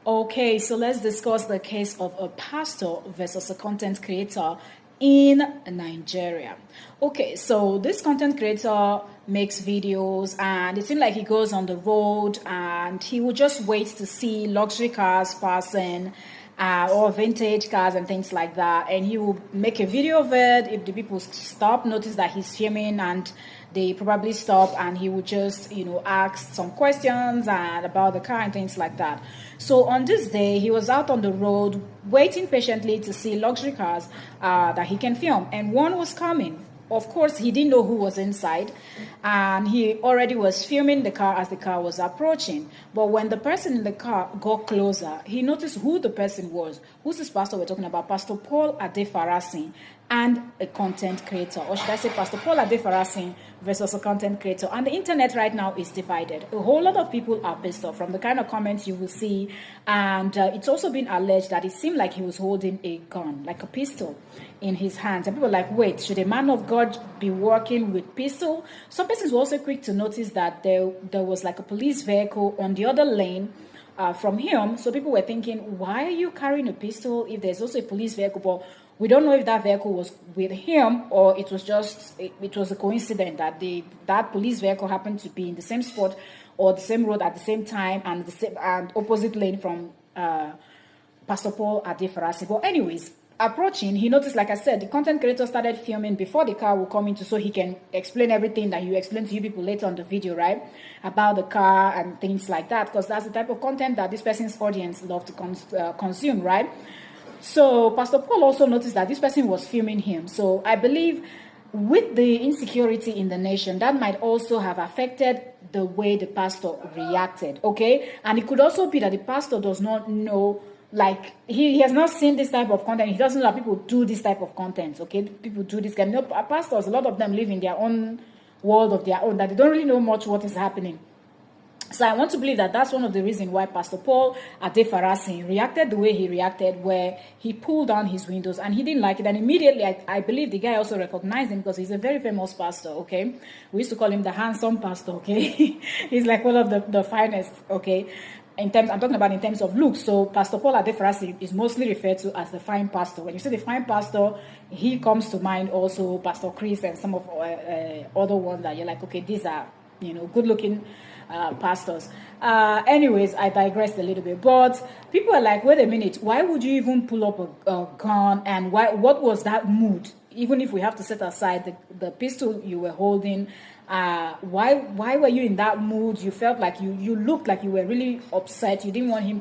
Okay, so let's discuss the case of a pastor versus a content creator in Nigeria. Okay, so this content creator makes videos and it seems like he goes on the road and he will just wait to see luxury cars passing or vintage cars and things like that, and he will make a video of it. If the people stop, notice that he's filming, and they probably stop, and he would just ask some questions and about the car and things like that. So on this day, he was out on the road waiting patiently to see luxury cars that he can film, and one was coming. Of course, he didn't know who was inside, and he already was filming the car as the car was approaching. But when the person in the car got closer, he noticed who the person was. Who's this pastor we're talking about? Pastor Paul Adefarasin, and a content creator. Or should I say Pastor Paul Adefarasin versus a content creator. And the internet right now is divided. A whole lot of people are pissed off from the kind of comments you will see. And it's also been alleged that it seemed like he was holding a gun, like a pistol, in his hands. And people are like, wait, should a man of God be working with pistol? Some persons were also quick to notice that there was like a police vehicle on the other lane from him. So people were thinking, why are you carrying a pistol if there's also a police vehicle? But we don't know if that vehicle was with him or it was just it was a coincidence that that police vehicle happened to be in the same spot or the same road at the same time and the same and opposite lane from Pastor Paul Adefarasi. But anyways, approaching, he noticed, like I said, the content creator started filming before the car will come into, so he can explain everything that you explain to you people later on the video, right? About the car and things like that, because that's the type of content that this person's audience love to consume, right? So Pastor Paul also noticed that this person was filming him. So I believe with the insecurity in the nation, that might also have affected the way the pastor reacted, okay? And it could also be that the pastor does not know, like he has not seen this type of content. He doesn't know that people do this type of content, okay? People do this kind of, pastors, a lot of them live in their own world of their own, that they don't really know much what is happening. So I want to believe that that's one of the reasons why Pastor Paul Adefarasin reacted the way he reacted, where he pulled down his windows and he didn't like it. And immediately, I believe the guy also recognized him because he's a very famous pastor, okay? We used to call him the handsome pastor, okay? He's like one of the finest, okay? I'm talking about in terms of looks. So Pastor Paul Adefarasi is mostly referred to as the fine pastor. When you say the fine pastor, he comes to mind also Pastor Chris and some of other ones that you're like, okay, these are, good-looking pastors. Anyways, I digressed a little bit, but people are like, wait a minute, why would you even pull up a gun, and what was that mood? Even if we have to set aside the pistol you were holding, why were you in that mood? You felt like you looked like you were really upset. You didn't want him